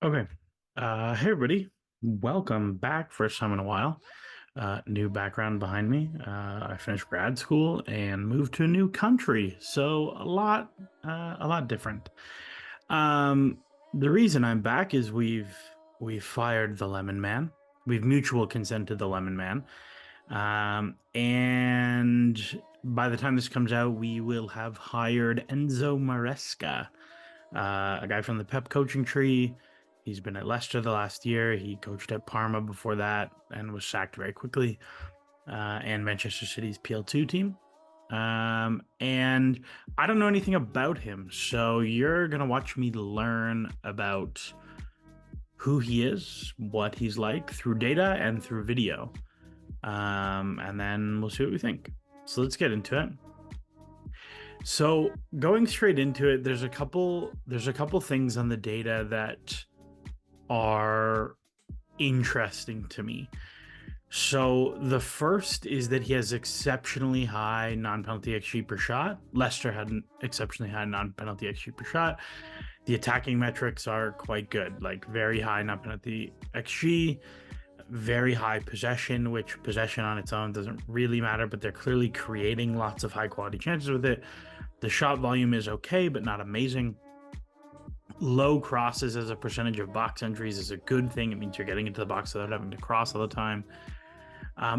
Okay. Hey everybody. Welcome back. First time in a while. New background behind me. I finished grad school and moved to a new country, so a lot different. Um, the reason I'm back is we've fired the Lemon Man. We've mutual consented the Lemon Man. And by the time this comes out, we will have hired Enzo Maresca, a guy from the Pep coaching tree. He's been at Leicester the last year. He coached at Parma before that and was sacked very quickly. And Manchester City's PL2 team. And I don't know anything about him, so you're gonna watch me learn about who he is, what he's like through data and through video. And then we'll see what we think. So let's get into it. So going straight into it, there's a couple things on the data that are interesting to me. So the first is that he has exceptionally high non-penalty XG per shot. Leicester had an exceptionally high non-penalty XG per shot. The attacking metrics are quite good, like very high non-penalty XG, very high possession, which possession on its own doesn't really matter, but they're clearly creating lots of high quality chances with it. The shot volume is okay, but not amazing. Low crosses as a percentage of box entries is a good thing. It means you're getting into the box without having to cross all the time.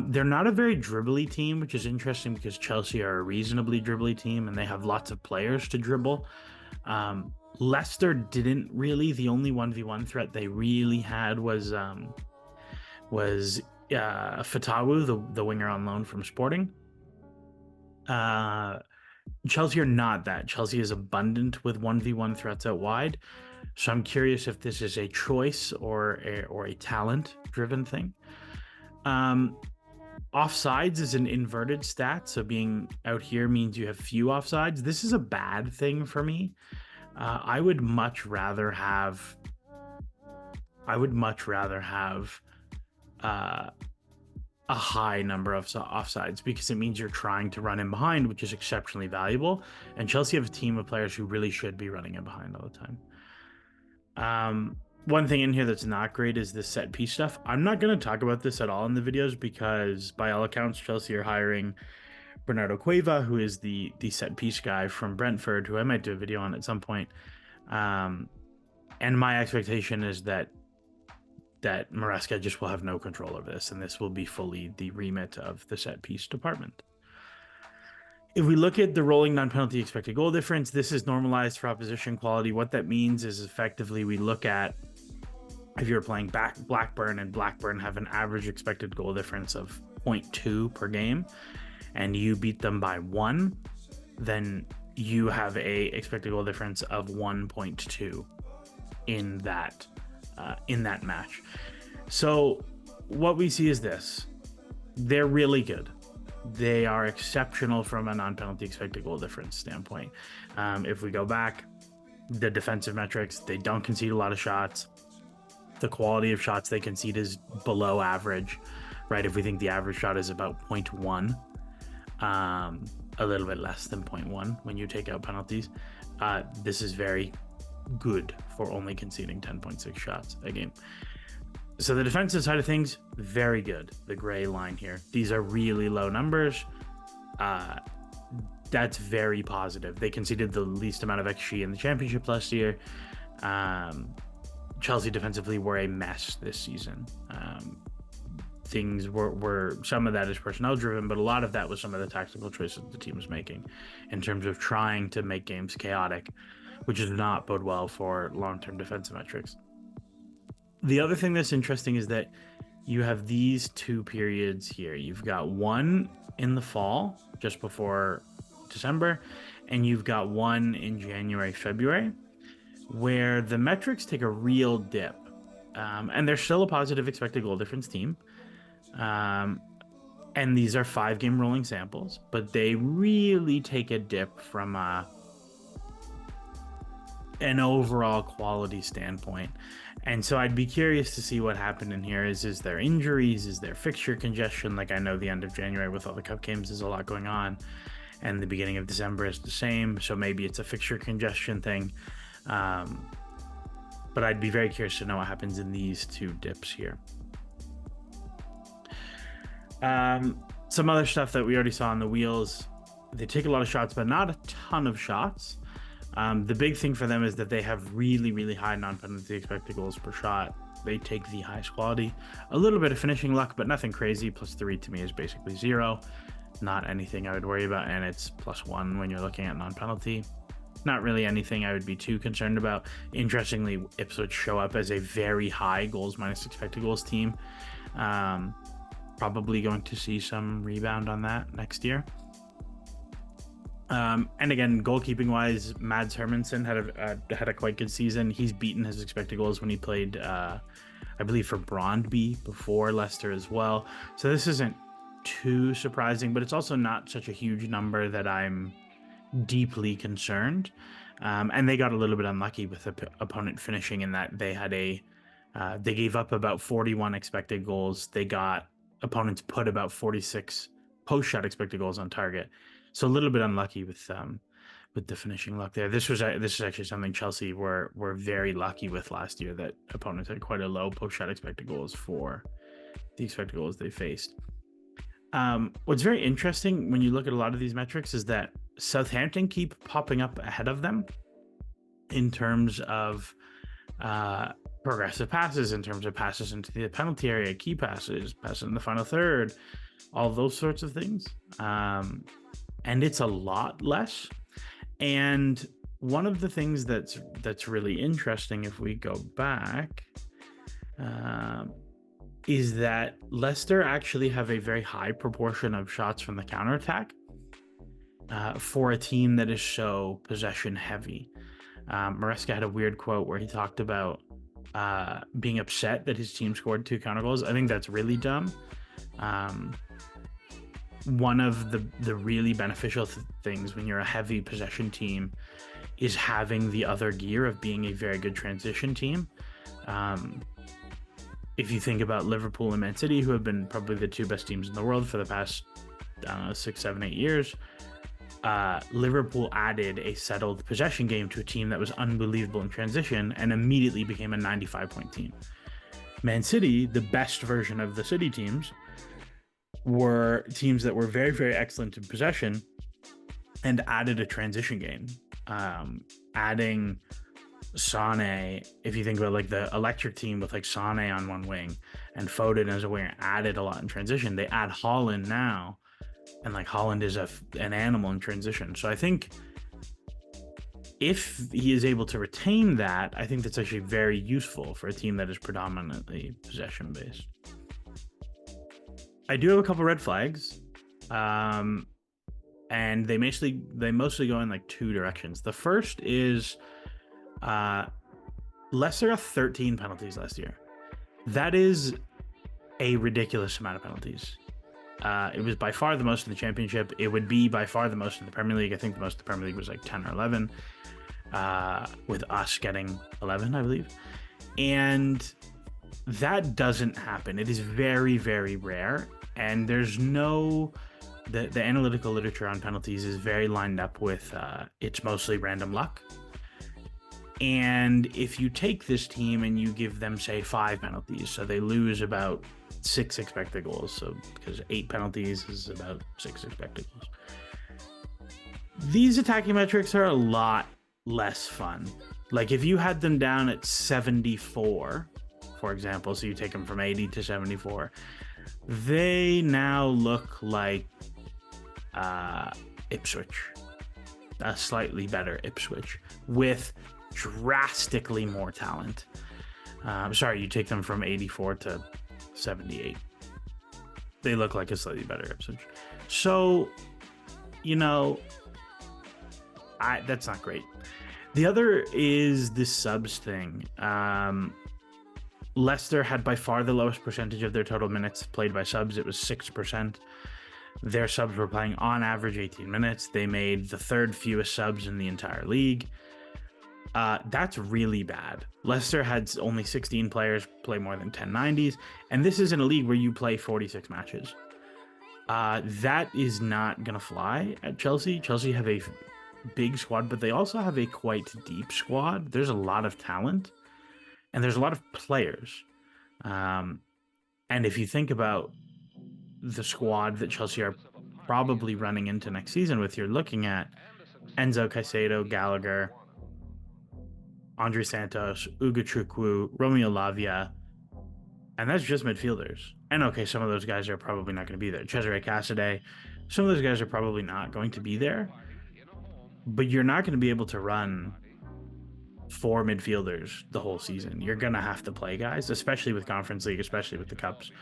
They're not a very dribbly team, which is interesting because Chelsea are a reasonably dribbly team and they have lots of players to dribble. Leicester didn't really. The only 1v1 threat they really had was Fatawu, the winger on loan from Sporting. Chelsea are not that. Chelsea is abundant with 1v1 threats out wide. So I'm curious if this is a choice or a talent driven thing. Offsides is an inverted stat. So being out here means you have few offsides. This is a bad thing for me. I would much rather have a high number of offsides because it means you're trying to run in behind, which is exceptionally valuable. And Chelsea have a team of players who really should be running in behind all the time. One thing in here that's not great is this set piece stuff. I'm not going to talk about this at all in the videos because by all accounts, Chelsea are hiring Bernardo Cueva, who is the set piece guy from Brentford, who I might do a video on at some point. And my expectation is that Maresca just will have no control of this, and this will be fully the remit of the set piece department. If we look at the rolling non-penalty expected goal difference, this is normalized for opposition quality. What that means is effectively we look at if you're playing Blackburn, and Blackburn have an average expected goal difference of 0.2 per game, and you beat them by 1, then you have a expected goal difference of 1.2 in that match. So what we see is this: they're really good. They are exceptional from a non-penalty expected goal difference standpoint. If we go back, the defensive metrics, they don't concede a lot of shots. The quality of shots they concede is below average, right? If we think the average shot is about 0.1, a little bit less than 0.1 when you take out penalties, this is very good for only conceding 10.6 shots a game. So the defensive side of things, very good. The gray line here. These are really low numbers. That's very positive. They conceded the least amount of XG in the championship last year. Chelsea defensively were a mess this season. Things were some of that is personnel driven, but a lot of that was some of the tactical choices the team was making in terms of trying to make games chaotic, which does not bode well for long-term defensive metrics. The other thing that's interesting is that you have these two periods here. You've got one in the fall, just before December, and you've got one in January, February, where the metrics take a real dip. And they're still a positive expected goal difference team. And these are 5-game rolling samples, but they really take a dip from an overall quality standpoint. And so I'd be curious to see what happened in here. Is there injuries? Is there fixture congestion? Like, I know the end of January with all the cup games is a lot going on, and the beginning of December is the same. So maybe it's a fixture congestion thing. but I'd be very curious to know what happens in these two dips here. Some other stuff that we already saw on the wheels. They take a lot of shots, but not a ton of shots. The big thing for them is that they have really, really high non-penalty expected goals per shot. They take the highest quality. A little bit of finishing luck, but nothing crazy. +3 to me is basically 0. Not anything I would worry about, and it's +1 when you're looking at non-penalty. Not really anything I would be too concerned about. Interestingly, Ipswich show up as a very high goals minus expected goals team. Probably going to see some rebound on that next year. And again, goalkeeping wise, Mads Hermansen had a quite good season. He's beaten his expected goals when he played, I believe, for Brondby before Leicester as well. So this isn't too surprising, but it's also not such a huge number that I'm deeply concerned. And they got a little bit unlucky with the opponent finishing in that they had they gave up about 41 expected goals. They got opponents put about 46 post-shot expected goals on target. So a little bit unlucky with the finishing luck there. This is actually something Chelsea were very lucky with last year, that opponents had quite a low post-shot expected goals for the expected goals they faced. What's very interesting when you look at a lot of these metrics is that Southampton keep popping up ahead of them in terms of progressive passes, in terms of passes into the penalty area, key passes in the final third, all those sorts of things. And it's a lot less. And one of the things that's really interesting, if we go back, is that Leicester actually have a very high proportion of shots from the counterattack for a team that is so possession heavy. Maresca had a weird quote where he talked about being upset that his team scored 2 counter goals. I think that's really dumb. One of the really beneficial things when you're a heavy possession team is having the other gear of being a very good transition team. If you think about Liverpool and Man City, who have been probably the 2 best teams in the world for the past, 6, 7, 8 years, Liverpool added a settled possession game to a team that was unbelievable in transition and immediately became a 95-point team. Man City, the best version of the City teams, were teams that were very, very excellent in possession and added a transition game. Adding Sane, if you think about like the electric team with like Sane on one wing and Foden as a winger, added a lot in transition. They add Haaland now, and like Haaland is an animal in transition. So I think if he is able to retain that, I think that's actually very useful for a team that is predominantly possession based. I do have a couple red flags, and they mostly go in like 2 directions. The first is Leicester had 13 penalties last year. That is a ridiculous amount of penalties. It was by far the most in the Championship. It would be by far the most in the Premier League. I think the most in the Premier League was like 10 or 11, with us getting 11, I believe. And that doesn't happen. It is very, very rare. And there's the analytical literature on penalties is very lined up with it's mostly random luck. And if you take this team and you give them, say, 5 penalties, so they lose about 6 expected goals. So because 8 penalties is about 6 expected goals. These attacking metrics are a lot less fun. Like if you had them down at 74, for example, so you take them from 80 to 74, they now look like Ipswich, a slightly better Ipswich with drastically more talent. Sorry, you take them from 84 to 78. They look like a slightly better Ipswich. So, that's not great. The other is this subs thing. Leicester had by far the lowest percentage of their total minutes played by subs. It was 6%. Their subs were playing on average 18 minutes. They made the 3rd fewest subs in the entire league. That's really bad. Leicester had only 16 players play more than 10 90s, and this is in a league where you play 46 matches. That is not going to fly at Chelsea. Chelsea have a big squad, but they also have a quite deep squad. There's a lot of talent. and there's a lot of players. Um, and if you think about the squad that Chelsea are probably running into next season with, you're looking at Enzo, Caicedo, Gallagher, Andre Santos, Ugochukwu, Romeo Lavia, and that's just midfielders. And okay, some of those guys are probably not going to be there. Cesare Cassidy, some of those guys are probably not going to be there, but you're not going to be able to run four midfielders the whole season. You're going to have to play guys, especially with Conference League, especially with the Cups.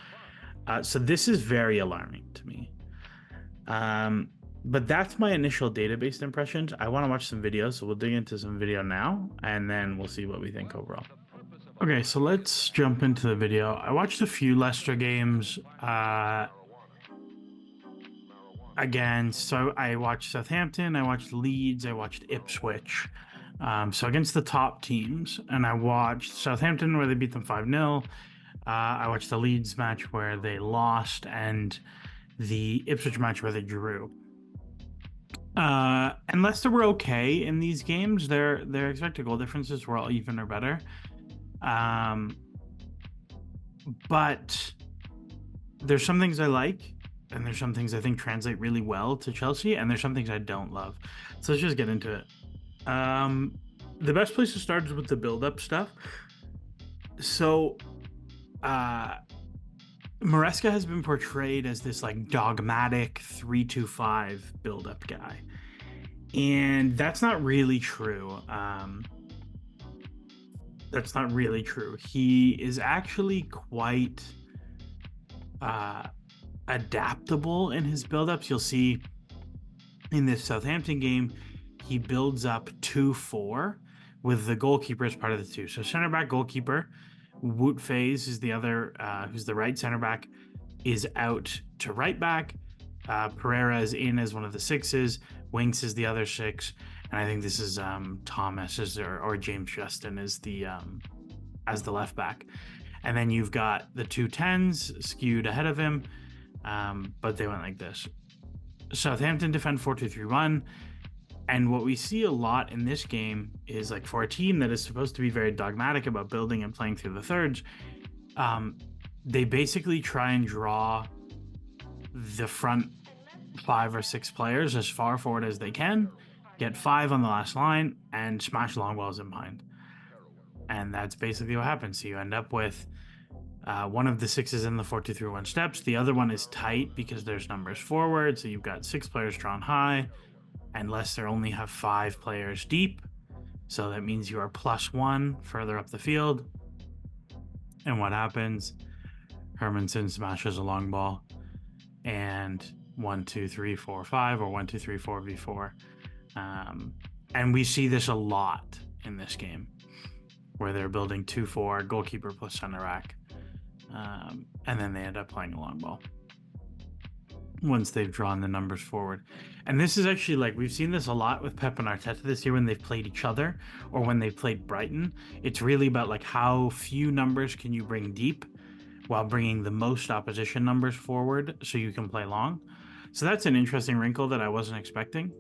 So this is very alarming to me. But that's my initial database impressions. I want to watch some videos, so we'll dig into some video now, and then we'll see what we think overall. Okay, so let's jump into the video. I watched a few Leicester games. So I watched Southampton, I watched Leeds, I watched Ipswich. So against the top teams, and I watched Southampton where they beat them 5-0. I watched the Leeds match where they lost, and the Ipswich match where they drew. And Leicester were okay in these games. Their expected goal differences were all even or better. But there's some things I like, and there's some things I think translate really well to Chelsea, and there's some things I don't love. So let's just get into it. The best place to start is with the build-up stuff. So, Maresca has been portrayed as this like dogmatic 3-2-5 build-up guy, and that's not really true. That's not really true. He is actually quite adaptable in his build-ups. You'll see in this Southampton game, he builds up 2-4 with the goalkeeper as part of the two. So center back, goalkeeper. Wout Faes is the other, who's the right center back, is out to right back. Pereira is in as one of the sixes. Winks is the other six, and I think this is Thomas or James Justin as the left back. And then you've got the 2 10s skewed ahead of him, but they went like this. Southampton defend 4-2-3-1. And what we see a lot in this game is, like, for a team that is supposed to be very dogmatic about building and playing through the thirds, they basically try and draw the front 5 or 6 players as far forward as they can, get 5 on the last line, and smash long balls in behind. And that's basically what happens. So you end up with one of the 6s in the 4-2-3-1 steps. The other one is tight because there's numbers forward. So you've got 6 players drawn high, and Leicester only have 5 players deep. So that means you are +1 further up the field. And what happens? Hermansen smashes a long ball, and 1-2-3-4-5 or 1-2-3-4-V4. And we see this a lot in this game, where they're building 2-4, goalkeeper plus center back, and then they end up playing a long ball once they've drawn the numbers forward. And this is actually, like, we've seen this a lot with Pep and Arteta this year when they've played each other or when they've played Brighton. It's really about, like, how few numbers can you bring deep while bringing the most opposition numbers forward so you can play long. So that's an interesting wrinkle that I wasn't expecting.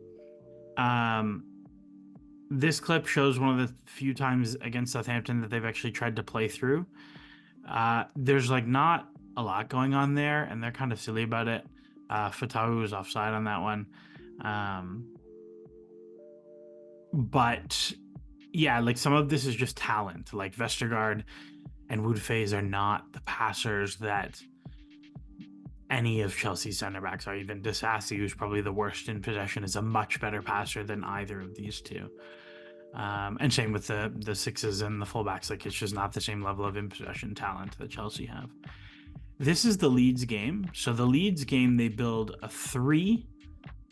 This clip shows one of the few times against Southampton that they've actually tried to play through. There's, like, not a lot going on there, and they're kind of silly about it. Fatawu was offside on that one. But yeah, like, some of this is just talent. Like, Vestergaard and Wout Faes are not the passers that any of Chelsea's center backs are. Even Disasi, who's probably the worst in possession, is a much better passer than either of these two. And same with the 6s and the fullbacks. Like, it's just not the same level of in possession talent that Chelsea have. This is the Leeds game. So the Leeds game, they build a 3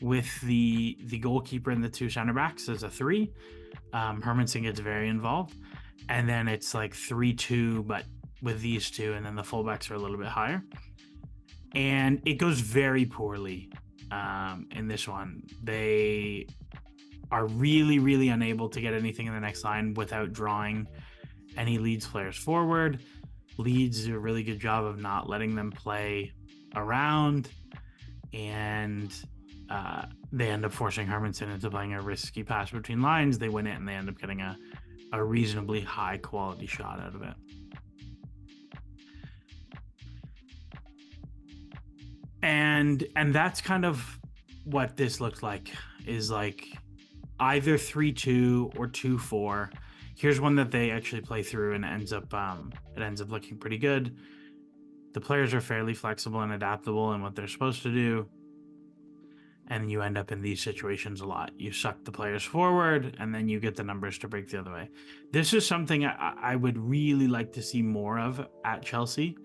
with the goalkeeper and the 2 center backs as a 3. Hermansen gets very involved. And then it's like 3-2, but with these 2, and then the fullbacks are a little bit higher. And it goes very poorly in this one. They are really, really unable to get anything in the next line without drawing any Leeds players forward. Leeds do a really good job of not letting them play around, and they end up forcing Hermanson into playing a risky pass between lines. They win it, and they end up getting a reasonably high quality shot out of it. And that's kind of what this looks like, is like either 3-2 or 2-4. Here's one that they actually play through, and it ends up looking pretty good. The players are fairly flexible and adaptable in what they're supposed to do, and you end up in these situations a lot. You suck the players forward, and then you get the numbers to break the other way. This is something I would really like to see more of at Chelsea,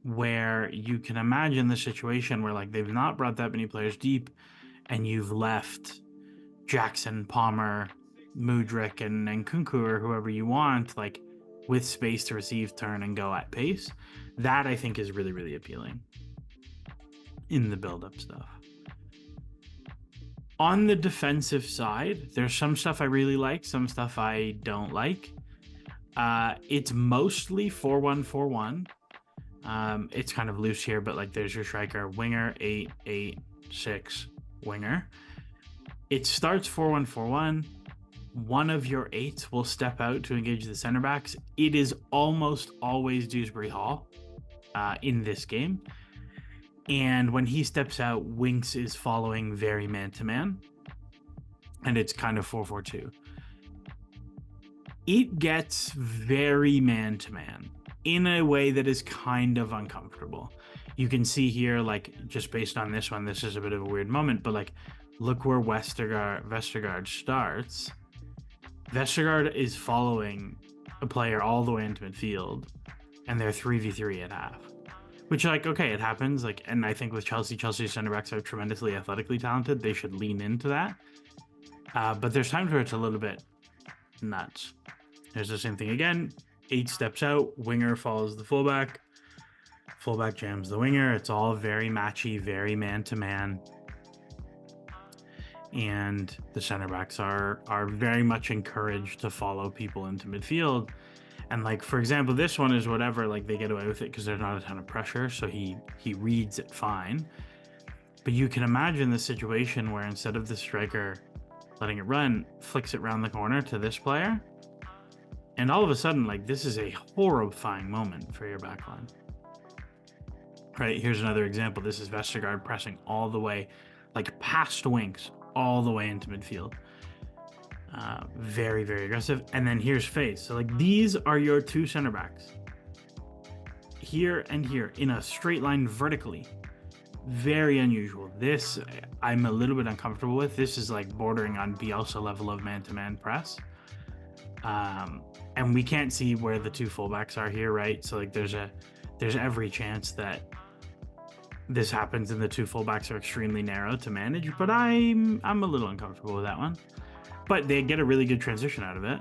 where you can imagine the situation where like they've not brought that many players deep, and you've left Jackson, Palmer, Mudryk, and Nkunku, or whoever you want, like with space to receive, turn, and go at pace. That I think is really, really appealing in the build-up stuff. On the defensive side, there's some stuff I really like, some stuff I don't like. It's mostly 4-1-4-1. It's kind of loose here, but like there's your striker, winger, 8-8-6, winger. It starts 4-1-4-1. One of your 8s will step out to engage the center backs. It is almost always Dewsbury Hall in this game. And when he steps out, Winks is following very man-to-man. And it's kind of 4-4-2. It gets very man-to-man in a way that is kind of uncomfortable. You can see here, like, just based on this one, this is a bit of a weird moment, but like, look where Vestergaard starts. Vestergaard is following a player all the way into midfield, and they're 3v3 at half. Which, like, okay, it happens. Like, and I think with Chelsea's center backs are tremendously athletically talented. They should lean into that. But there's times where it's a little bit nuts. There's the same thing again. 8 steps out, winger follows the fullback. Fullback jams the winger. It's all very matchy, very man-to-man. And the center backs are very much encouraged to follow people into midfield. And like, for example, this one is whatever, like they get away with it because there's not a ton of pressure, so he reads it fine. But you can imagine the situation where instead of the striker letting it run, flicks it around the corner to this player, and all of a sudden, like, this is a horrifying moment for your backline. Right, here's another example. This is Vestergaard pressing all the way, like past Winks, all the way into midfield. Very, very aggressive. And then here's Faze. So like, these are your 2 center backs. Here and here in a straight line vertically. Very unusual. This I'm a little bit uncomfortable with. This is like bordering on Bielsa level of man-to-man press. And we can't see where the 2 fullbacks are here, right? So like there's every chance that this happens and the 2 fullbacks are extremely narrow to manage, but I'm a little uncomfortable with that one. But they get a really good transition out of it,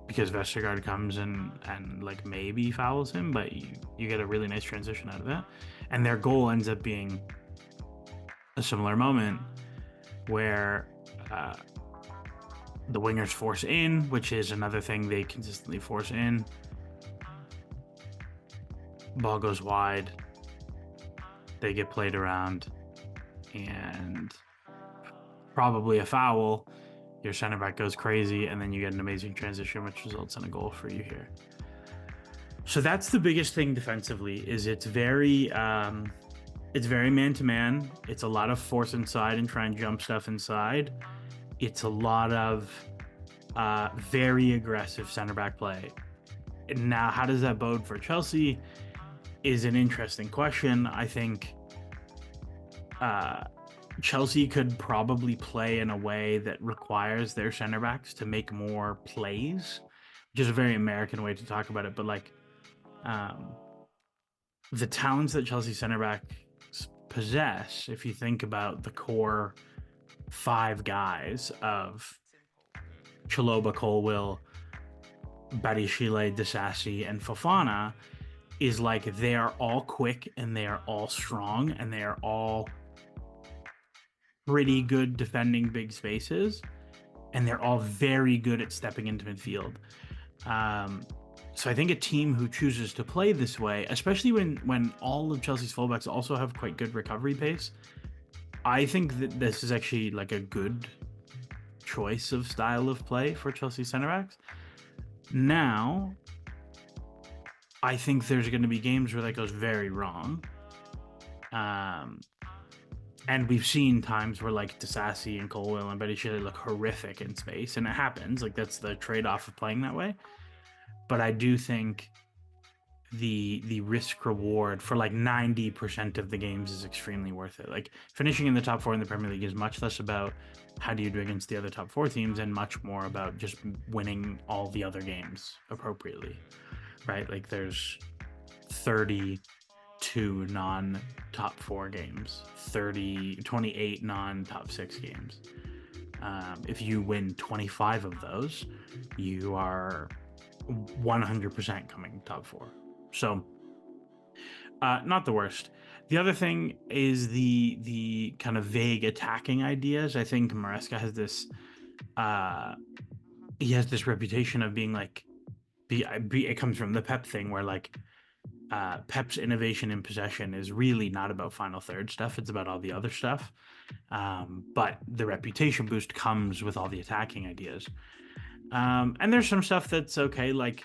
because Vestergaard comes and like maybe fouls him, but you get a really nice transition out of it. And their goal ends up being a similar moment where the wingers force in, which is another thing they consistently force in. Ball goes wide. They get played around, and probably a foul. Your center back goes crazy, and then you get an amazing transition, which results in a goal for you here. So that's the biggest thing defensively. Is it's very man-to-man. It's a lot of force inside and try and jump stuff inside. It's a lot of very aggressive center back play. Now, how does that bode for Chelsea is an interesting question. I think Chelsea could probably play in a way that requires their center backs to make more plays, which is a very American way to talk about it. But like, the talents that Chelsea center backs possess, if you think about the core 5 guys of Chalobah, Colwill, Badiashile, Disasi, and Fofana, is like they are all quick and they are all strong and they are all pretty good defending big spaces, and they're all very good at stepping into midfield. So I think a team who chooses to play this way, especially when all of Chelsea's fullbacks also have quite good recovery pace, I think that this is actually like a good choice of style of play for Chelsea center backs. Now, I think there's going to be games where that goes very wrong. And we've seen times where like Disasi and Colwell and Betty Shelley look horrific in space, and it happens. Like that's the trade-off of playing that way. But I do think the risk reward for like 90% of the games is extremely worth it. Like finishing in the top 4 in the Premier League is much less about how do you do against the other top 4 teams and much more about just winning all the other games appropriately, right? Like there's 32 non-top 4 games, 28 non-top 6 games. If you win 25 of those, you are 100% coming top 4. So, not the worst. The other thing is the kind of vague attacking ideas. I think Maresca has this he has this reputation of being like it comes from the Pep thing where like Pep's innovation in possession is really not about final third stuff. It's about all the other stuff. But the reputation boost comes with all the attacking ideas. And there's some stuff that's okay, like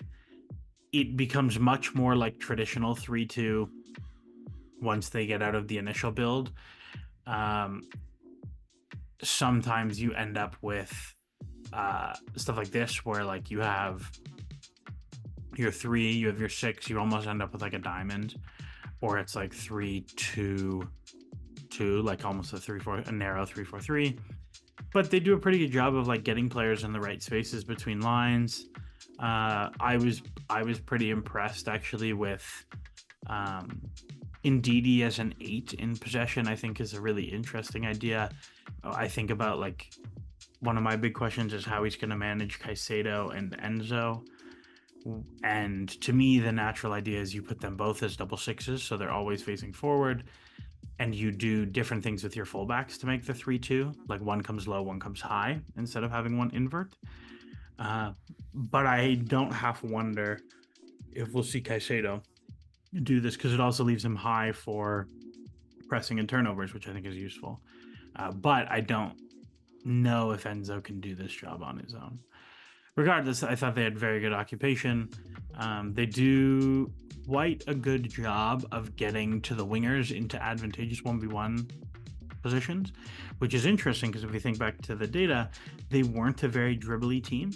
it becomes much more like traditional 3-2 once they get out of the initial build. Sometimes you end up with stuff like this where like you have your 3, you have your 6, you almost end up with like a diamond, or it's like 3-2-2, like almost a narrow 3-4-3. But they do a pretty good job of like getting players in the right spaces between lines. I was pretty impressed actually with Ndidi as an 8 in possession. I think is a really interesting idea. I think about like one of my big questions is how he's going to manage Caicedo and Enzo. And to me, the natural idea is you put them both as double 6s, so they're always facing forward. And you do different things with your fullbacks to make the 3-2. Like one comes low, one comes high, instead of having one invert. But I don't half wonder if we'll see Caicedo do this, because it also leaves him high for pressing and turnovers, which I think is useful. But I don't know if Enzo can do this job on his own. Regardless, I thought they had very good occupation. They do quite a good job of getting to the wingers into advantageous 1v1 positions, which is interesting because if we think back to the data, they weren't a very dribbly team.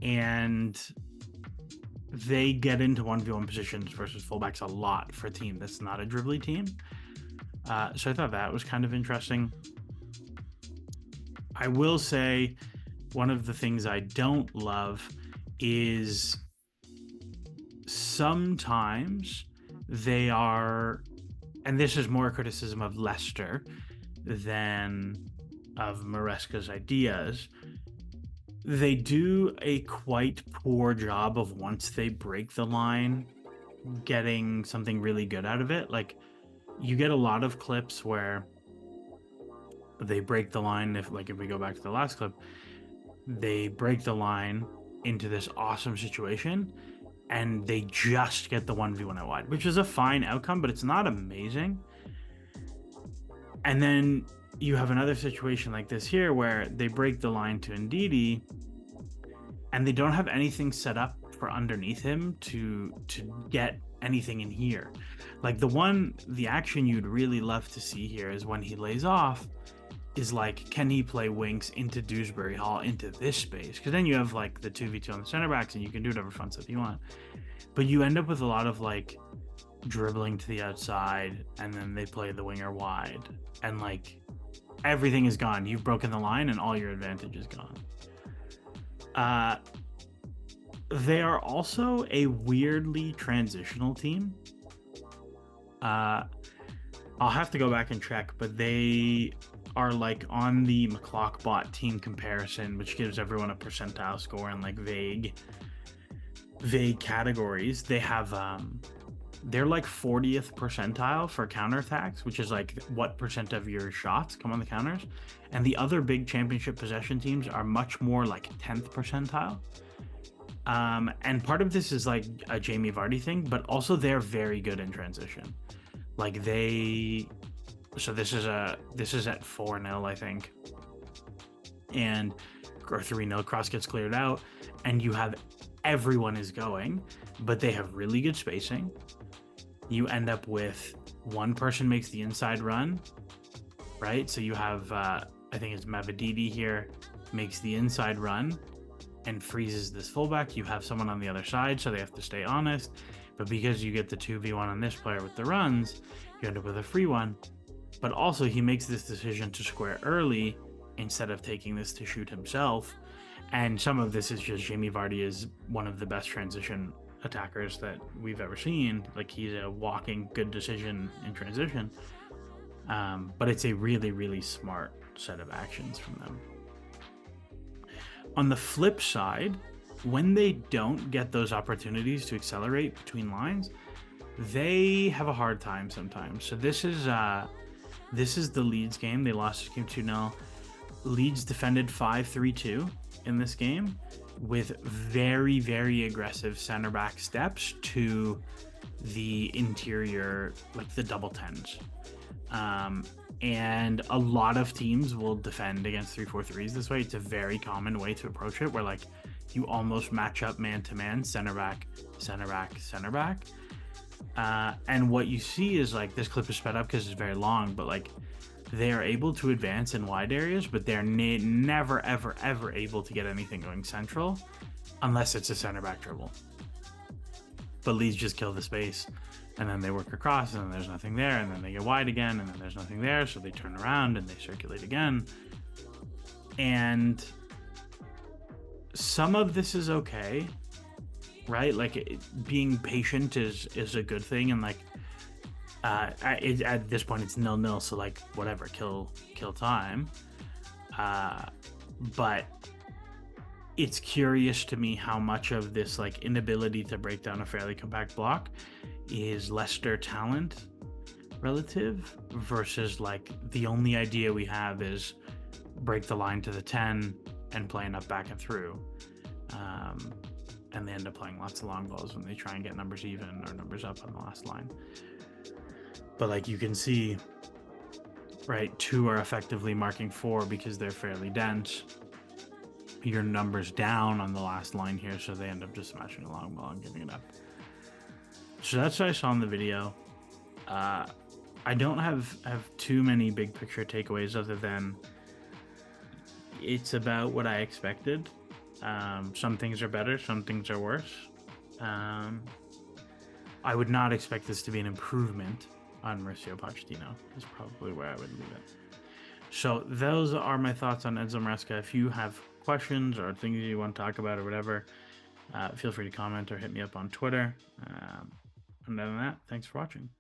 And they get into 1v1 positions versus fullbacks a lot for a team that's not a dribbly team. So I thought that was kind of interesting. I will say one of the things I don't love is sometimes they are, and this is more criticism of Leicester than of Maresca's ideas, they do a quite poor job of once they break the line getting something really good out of it. Like you get a lot of clips where they break the line. If we go back to the last clip, they break the line into this awesome situation and they just get the 1v1 out wide, which is a fine outcome, but it's not amazing. And then you have another situation like this here where they break the line to Ndidi and they don't have anything set up for underneath him to get anything in here. Like the action you'd really love to see here is when he lays off, is like, can he play Winks into Dewsbury Hall into this space? Because then you have like the 2v2 on the center backs and you can do whatever fun stuff you want. But you end up with a lot of like dribbling to the outside and then they play the winger wide and like everything is gone. You've broken the line and all your advantage is gone. They are also a weirdly transitional team. I'll have to go back and check, but they are like on the McClockbot team comparison, which gives everyone a percentile score in like vague categories. They have they're like 40th percentile for counterattacks, which is like what percent of your shots come on the counters. And the other big championship possession teams are much more like 10th percentile. And part of this is like a Jamie Vardy thing, but also they're very good in transition. Like so this is at 4-0, I think, and or 3-0. Cross gets cleared out, and you have everyone is going, but they have really good spacing. You end up with one person makes the inside run, right? So you have I think it's Mavadidi here makes the inside run and freezes this fullback. You have someone on the other side, so they have to stay honest. But because you get the 2v1 on this player with the runs, you end up with a free one. But also, he makes this decision to square early instead of taking this to shoot himself. And some of this is just Jamie Vardy is one of the best transition attackers that we've ever seen. Like, he's a walking good decision in transition. But it's a really, really smart set of actions from them. On the flip side, when they don't get those opportunities to accelerate between lines, they have a hard time sometimes. So this is the Leeds game. They lost this game 2-0. Leeds defended 5-3-2 in this game with very, very aggressive center back steps to the interior, like the double tens. And a lot of teams will defend against 3-4-3s this way. It's a very common way to approach it, where like you almost match up man to man, center back, center back, center back. And what you see is like this clip is sped up because it's very long, but like they are able to advance in wide areas, but they're never, ever, ever able to get anything going central unless it's a center back dribble. But Leeds just kill the space, and then they work across, and then there's nothing there, and then they get wide again, and then there's nothing there, so they turn around and they circulate again. And some of this is okay, right? Like being patient is a good thing, and like at this point it's 0-0, so like whatever, kill time. But it's curious to me how much of this like inability to break down a fairly compact block is Leicester talent relative versus like the only idea we have is break the line to the 10 and play enough back and through. And they end up playing lots of long balls when they try and get numbers even or numbers up on the last line. But like you can see, right, 2 are effectively marking 4 because they're fairly dense. Your numbers down on the last line here, so they end up just smashing a long ball and giving it up. So that's what I saw in the video. I don't have too many big picture takeaways other than it's about what I expected. Some things are better, some things are worse. I would not expect this to be an improvement on Mauricio Pochettino, is probably where I would leave it. So those are my thoughts on Enzo Maresca. If you have questions or things you want to talk about or whatever, feel free to comment or hit me up on Twitter. And other than that, thanks for watching.